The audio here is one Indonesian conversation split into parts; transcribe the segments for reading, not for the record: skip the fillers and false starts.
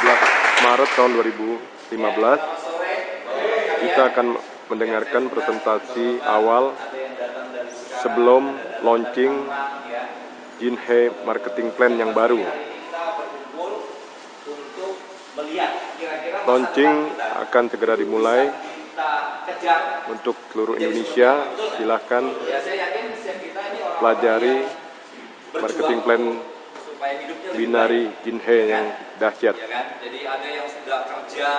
17 Maret tahun 2015 kita akan mendengarkan presentasi awal sebelum launching Jinhae Marketing Plan yang baru. Launching akan segera dimulai untuk seluruh Indonesia. Silahkan pelajari marketing plan binari Jinhae yang dahsyat. Jadi ada yang sudah kerja,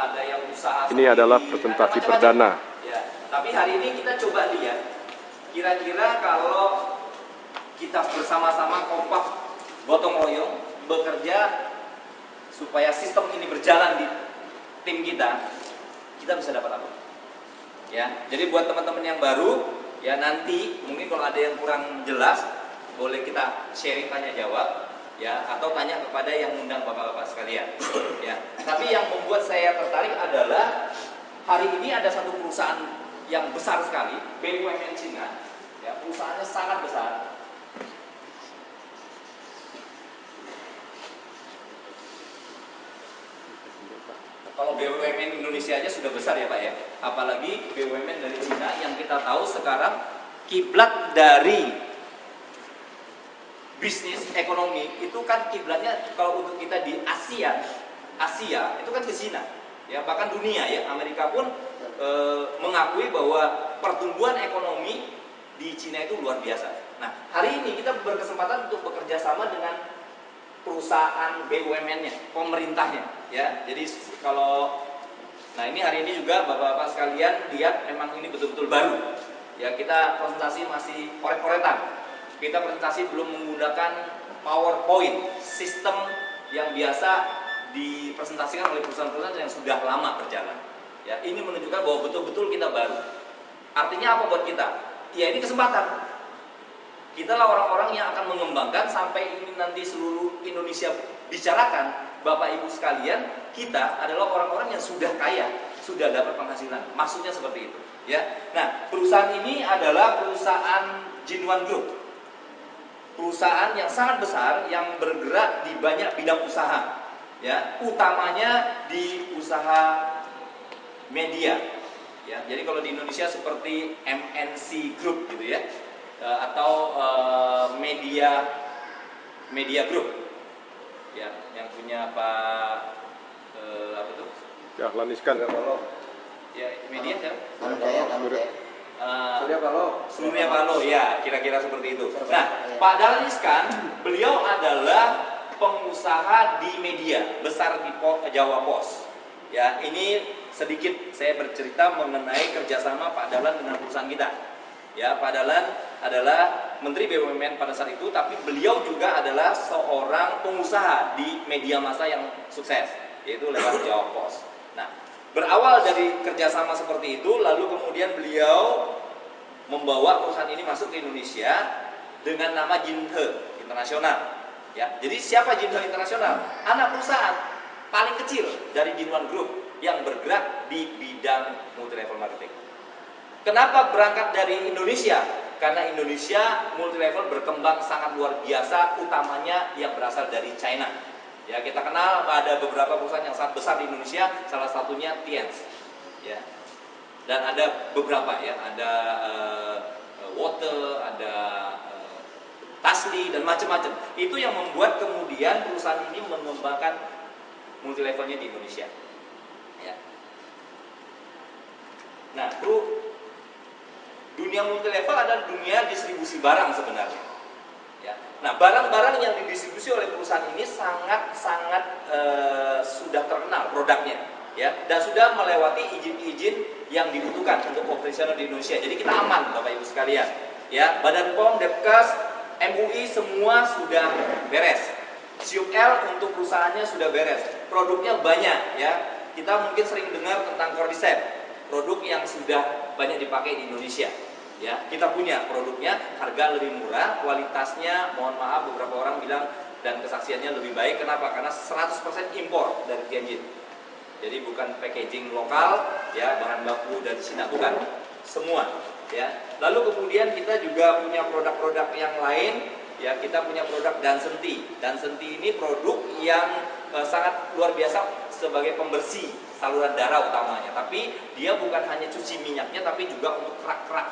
ada yang usaha. Ini adalah presentasi perdana. Ya. Tapi hari ini kita coba lihat, kira-kira kalau kita bersama-sama kompak, gotong royong, bekerja supaya sistem ini berjalan di tim kita bisa dapat apa? Ya. Jadi buat teman-teman yang baru, ya nanti mungkin kalau ada yang kurang jelas, boleh kita sharing tanya jawab. Ya, atau tanya kepada yang undang bapak-bapak sekalian. Ya, tapi yang membuat saya tertarik adalah hari ini ada satu perusahaan yang besar sekali, BUMN Cina. Ya, perusahaannya sangat besar. Kalau BUMN Indonesia aja sudah besar ya Pak ya, apalagi BUMN dari Cina yang kita tahu sekarang kiblat dari bisnis ekonomi itu kan kiblatnya kalau untuk kita di Asia itu kan ke Cina ya, bahkan dunia ya, Amerika pun mengakui bahwa pertumbuhan ekonomi di Cina itu luar biasa. Nah, hari ini kita berkesempatan untuk bekerja sama dengan perusahaan BUMN-nya, pemerintahnya ya. Jadi ini hari ini juga bapak-bapak sekalian lihat memang ini betul-betul baru ya, kita presentasi masih oret-oretan. Kita presentasi belum menggunakan PowerPoint, sistem yang biasa dipresentasikan oleh perusahaan-perusahaan yang sudah lama berjalan. Ya, ini menunjukkan bahwa betul-betul kita baru. Artinya apa buat kita? Ya, ini kesempatan. Kita lah orang-orang yang akan mengembangkan sampai ini nanti seluruh Indonesia bicarakan, Bapak Ibu sekalian, kita adalah orang-orang yang sudah kaya, sudah dapat penghasilan. Maksudnya seperti itu. Ya. Nah, perusahaan ini adalah perusahaan Jinwan Group. Perusahaan yang sangat besar yang bergerak di banyak bidang usaha, ya, utamanya di usaha media, ya. Jadi kalau di Indonesia seperti MNC Group gitu ya, atau media Group, ya, yang punya Pak apa tuh? Dahlan Iskan. Ya, media kan? Surya Paloh, ya, kira-kira seperti itu. Nah, Pak Dahlan Iskan, beliau adalah pengusaha di media besar di Jawa Pos. Ya, ini sedikit saya bercerita mengenai kerjasama Pak Dahlan dengan perusahaan kita. Ya, Pak Dahlan adalah Menteri BUMN pada saat itu, tapi beliau juga adalah seorang pengusaha di media massa yang sukses, yaitu lewat Jawa Pos. Nah, berawal dari kerjasama seperti itu, lalu kemudian beliau membawa perusahaan ini masuk ke Indonesia dengan nama Jinhae Internasional. Ya, jadi siapa Jinhae Internasional? Anak perusahaan paling kecil dari Jinwan Group yang bergerak di bidang multi level marketing. Kenapa berangkat dari Indonesia? Karena Indonesia multi level berkembang sangat luar biasa, utamanya yang berasal dari China. Ya, kita kenal ada beberapa perusahaan yang sangat besar di Indonesia, salah satunya Tienz. Ya. Dan ada beberapa ya, ada Water, ada Tasli dan macam-macam. Itu yang membuat kemudian perusahaan ini mengembangkan multi levelnya di Indonesia. Ya. Nah, dunia multi level adalah dunia distribusi barang sebenarnya. Ya. Nah, barang-barang yang didistribusi oleh perusahaan ini sangat-sangat sudah terkenal produknya, ya, dan sudah melewati izin-izin yang dibutuhkan untuk operasional di Indonesia. Jadi kita aman, Bapak Ibu sekalian. Ya, Badan POM, Depkes, MUI semua sudah beres. SUL untuk perusahaannya sudah beres. Produknya banyak, ya. Kita mungkin sering dengar tentang Cordyceps, produk yang sudah banyak dipakai di Indonesia. Ya, kita punya produknya, harga lebih murah, kualitasnya mohon maaf beberapa orang bilang dan kesaksiannya lebih baik. Kenapa? Karena 100% impor dari Tianjin. Jadi bukan packaging lokal, ya, bahan baku dari Cina, bukan semua, ya. Lalu kemudian kita juga punya produk-produk yang lain ya kita punya produk Dansenti. Dansenti ini produk yang sangat luar biasa sebagai pembersih saluran darah utamanya. Tapi dia bukan hanya cuci minyaknya, tapi juga untuk kerak-kerak.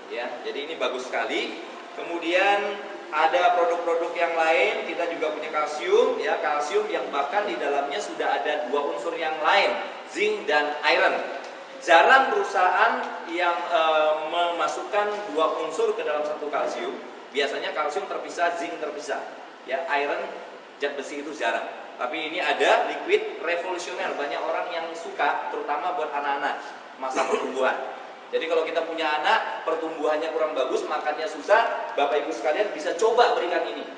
Ya, jadi ini bagus sekali. Kemudian ada produk-produk yang lain, kita juga punya kalsium, ya kalsium yang bahkan di dalamnya sudah ada 2 unsur yang lain, zinc dan iron. Jarang perusahaan yang memasukkan 2 unsur ke dalam satu kalsium. Biasanya kalsium terpisah, zinc terpisah. Ya, iron, zat besi itu jarang. Tapi ini ada liquid revolusioner, banyak orang yang suka, terutama buat anak-anak masa pertumbuhan. Jadi kalau kita punya anak, pertumbuhannya kurang bagus, makannya susah, Bapak Ibu sekalian bisa coba berikan ini.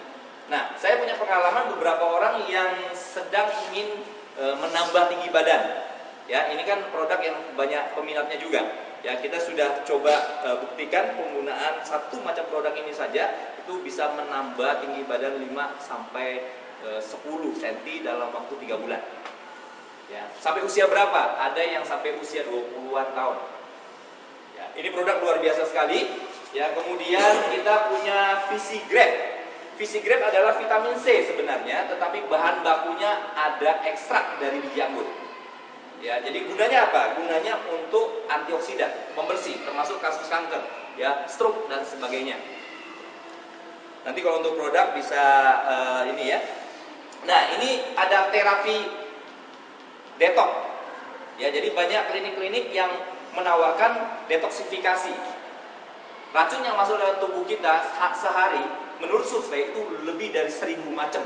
Nah, saya punya pengalaman beberapa orang yang sedang ingin menambah tinggi badan. Ya, ini kan produk yang banyak peminatnya juga. Ya, kita sudah coba buktikan penggunaan satu macam produk ini saja itu bisa menambah tinggi badan 5 sampai 10 cm dalam waktu 3 bulan. Ya, sampai usia berapa? Ada yang sampai usia 20-an tahun. Ya, ini produk luar biasa sekali. Ya, kemudian kita punya Visigrep. Visigrep adalah vitamin C sebenarnya, tetapi bahan bakunya ada ekstrak dari biji anggur. Ya, jadi gunanya apa? Gunanya untuk antioksidan, pembersih, termasuk kasus kanker, ya, stroke dan sebagainya. Nanti kalau untuk produk bisa ini ya. Nah, ini ada terapi detox. Ya, jadi banyak klinik-klinik yang menawarkan detoksifikasi. Racun yang masuk dalam tubuh kita sehari menurut survei itu lebih dari 1000 macam.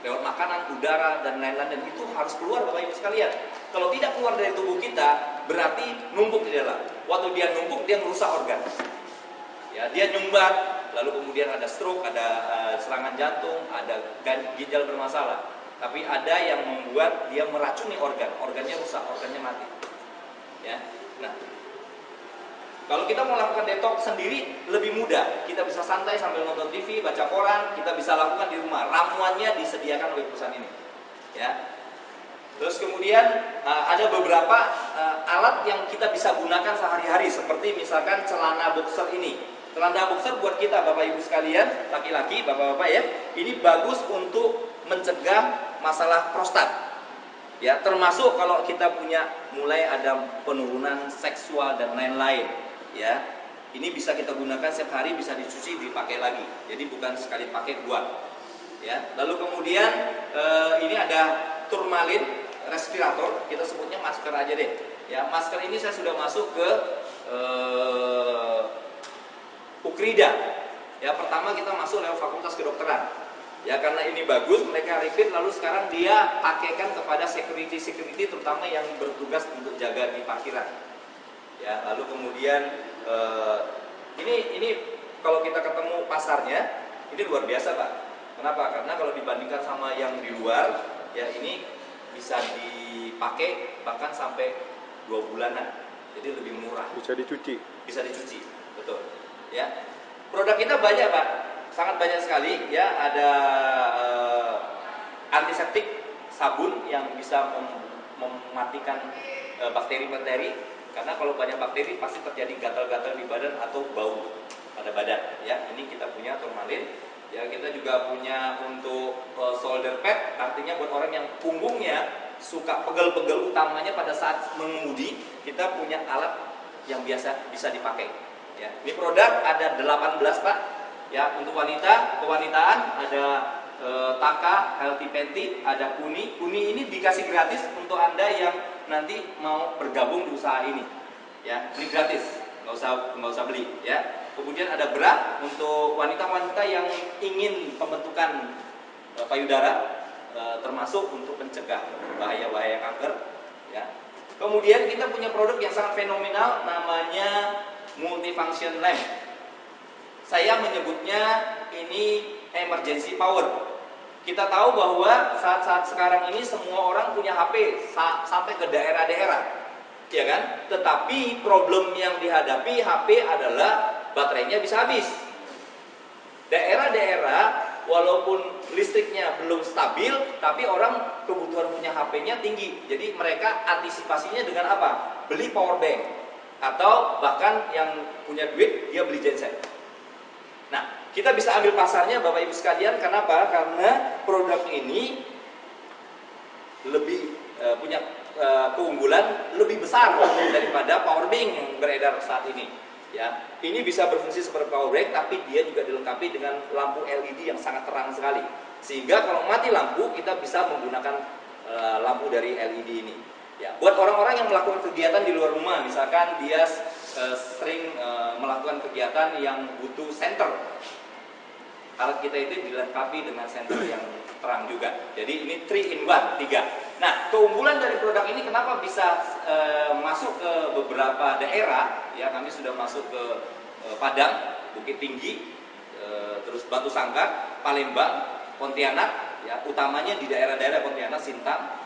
Lewat makanan, udara, dan lain-lain, dan itu harus keluar Bapak Ibu sekalian. Kalau tidak keluar dari tubuh kita, berarti numpuk di dalam. Waktu dia numpuk, dia merusak organ. Ya, dia nyumbat, lalu kemudian ada stroke, ada serangan jantung, ada ginjal bermasalah. Tapi ada yang membuat dia meracuni organ, organnya rusak, organnya mati. Ya, nah, kalau kita mau lakukan detox sendiri lebih mudah. Kita bisa santai sambil nonton TV, baca koran, kita bisa lakukan di rumah. Ramuannya disediakan oleh perusahaan ini. Ya. Terus kemudian ada beberapa alat yang kita bisa gunakan sehari-hari, seperti misalkan celana boxer ini. Celana boxer buat kita Bapak Ibu sekalian, laki-laki, bapak-bapak ya, ini bagus untuk mencegah masalah prostat. Ya, termasuk kalau kita punya mulai ada penurunan seksual dan lain-lain. Ya, ini bisa kita gunakan setiap hari, bisa dicuci, dipakai lagi. Jadi bukan sekali pakai buang. Ya, lalu kemudian ini ada turmalin respirator, kita sebutnya masker aja deh. Ya, masker ini saya sudah masuk ke Ukrida. Ya, pertama kita masuk lewat Fakultas Kedokteran. Ya, karena ini bagus, mereka repeat, lalu sekarang dia pakaikan kepada security terutama yang bertugas untuk jaga di parkiran. Ya, lalu kemudian ini kalau kita ketemu pasarnya, ini luar biasa Pak. Kenapa? Karena kalau dibandingkan sama yang di luar, ya ini bisa dipakai bahkan sampai 2 bulanan. Jadi lebih murah. Bisa dicuci. Bisa dicuci, betul. Ya, produk kita banyak Pak, sangat banyak sekali. Ya, ada antiseptik sabun yang bisa mematikan bakteri-bakteri. Karena kalau banyak bakteri pasti terjadi gatal-gatal di badan atau bau pada badan. Ya, ini kita punya turmalin. Ya, kita juga punya untuk shoulder pad, artinya buat orang yang punggungnya suka pegel-pegel, utamanya pada saat mengemudi, kita punya alat yang biasa bisa dipakai. Ya, ini produk ada 18 Pak. Ya, untuk wanita, kewanitaan ada Taka, Healthy Panty, ada Kuni. Kuni ini dikasih gratis untuk Anda yang nanti mau bergabung di usaha ini. Ya, ini gratis, nggak usah beli. Ya. Kemudian ada bra untuk wanita-wanita yang ingin pembentukan payudara, termasuk untuk mencegah bahaya-bahaya kanker. Ya. Kemudian kita punya produk yang sangat fenomenal, namanya multifunction lamp. Saya menyebutnya ini emergency power. Kita tahu bahwa saat-saat sekarang ini semua orang punya HP sampai ke daerah-daerah, ya kan? Tetapi problem yang dihadapi HP adalah baterainya bisa habis. Daerah-daerah walaupun listriknya belum stabil, tapi orang kebutuhan punya HP-nya tinggi. Jadi mereka antisipasinya dengan apa? Beli power bank, atau bahkan yang punya duit dia beli genset. Nah, kita bisa ambil pasarnya Bapak Ibu sekalian. Kenapa? Karena produk ini lebih punya keunggulan lebih besar daripada power bank yang beredar saat ini. Ya, ini bisa berfungsi seperti power bank, tapi dia juga dilengkapi dengan lampu LED yang sangat terang sekali. Sehingga kalau mati lampu, kita bisa menggunakan lampu dari LED ini. Ya, buat orang-orang yang melakukan kegiatan di luar rumah, misalkan dia sering melakukan kegiatan yang butuh senter, alat kita itu dilengkapi dengan senter yang terang juga. Jadi ini 3 in 1, 3. Nah, keunggulan dari produk ini kenapa bisa masuk ke beberapa daerah? Ya, kami sudah masuk ke Padang, Bukit Tinggi, terus Batu Sangkar, Palembang, Pontianak, ya, utamanya di daerah-daerah Pontianak, Sintang,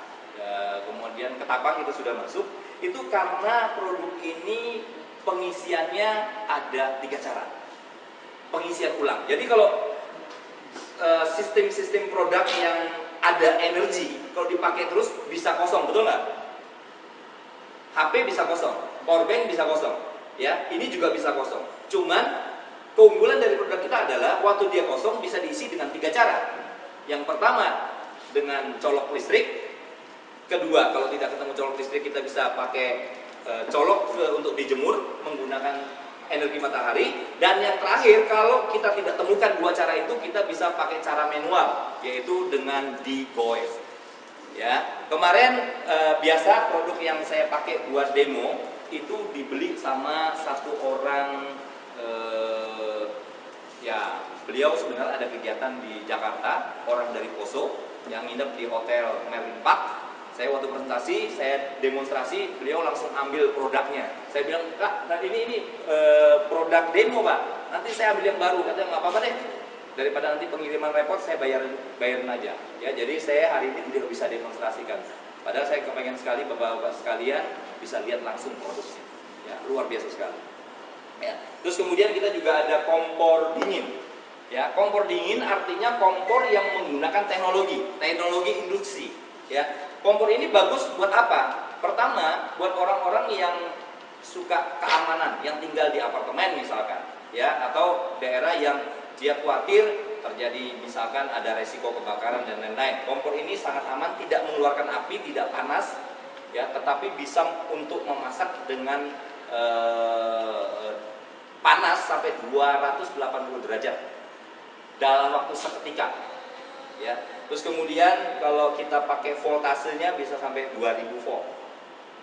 kemudian Ketapang itu sudah masuk. Itu karena produk ini pengisiannya ada 3 cara. Pengisian ulang. Jadi kalau sistem-sistem produk yang ada energi, kalau dipakai terus bisa kosong, betul nggak? HP bisa kosong, powerbank bisa kosong, ya, ini juga bisa kosong. Cuman keunggulan dari produk kita adalah waktu dia kosong bisa diisi dengan 3 cara. Yang pertama dengan colok listrik. Kedua, kalau tidak ketemu colok listrik kita bisa pakai colok untuk dijemur menggunakan energi matahari. Dan yang terakhir, kalau kita tidak temukan 2 cara itu, kita bisa pakai cara manual, yaitu dengan digoes. Ya, kemarin biasa produk yang saya pakai buat demo itu dibeli sama satu orang, ya, beliau sebenarnya ada kegiatan di Jakarta, orang dari Poso yang nginep di hotel Merlin Park. Saya waktu presentasi, saya demonstrasi, beliau langsung ambil produknya. Saya bilang, Kak, nah ini produk demo Pak, nanti saya ambil yang baru. Katanya nggak apa-apa deh, daripada nanti pengiriman repot, saya bayarin aja. Ya, jadi saya hari ini tidak bisa demonstrasikan. Padahal saya kepengen sekali bapak-bapak sekalian bisa lihat langsung produksinya. Ya, luar biasa sekali. Ya. Terus kemudian kita juga ada kompor dingin. Ya, kompor dingin artinya kompor yang menggunakan teknologi induksi. Ya, kompor ini bagus buat apa? Pertama, buat orang-orang yang suka keamanan, yang tinggal di apartemen misalkan, ya, atau daerah yang dia khawatir terjadi misalkan ada resiko kebakaran dan lain-lain. Kompor ini sangat aman, tidak mengeluarkan api, tidak panas, ya, tetapi bisa untuk memasak dengan panas sampai 280 derajat dalam waktu seketika. Ya. Terus kemudian kalau kita pakai voltasenya bisa sampai 2000 volt.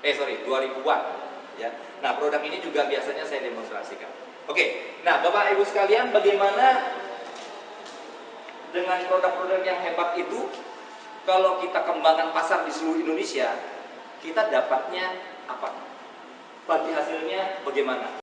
2000 watt. Ya. Nah, produk ini juga biasanya saya demonstrasikan. Oke. Nah, Bapak Ibu sekalian, bagaimana dengan produk-produk yang hebat itu? Kalau kita kembangkan pasar di seluruh Indonesia, kita dapatnya apa? Bagi hasilnya bagaimana?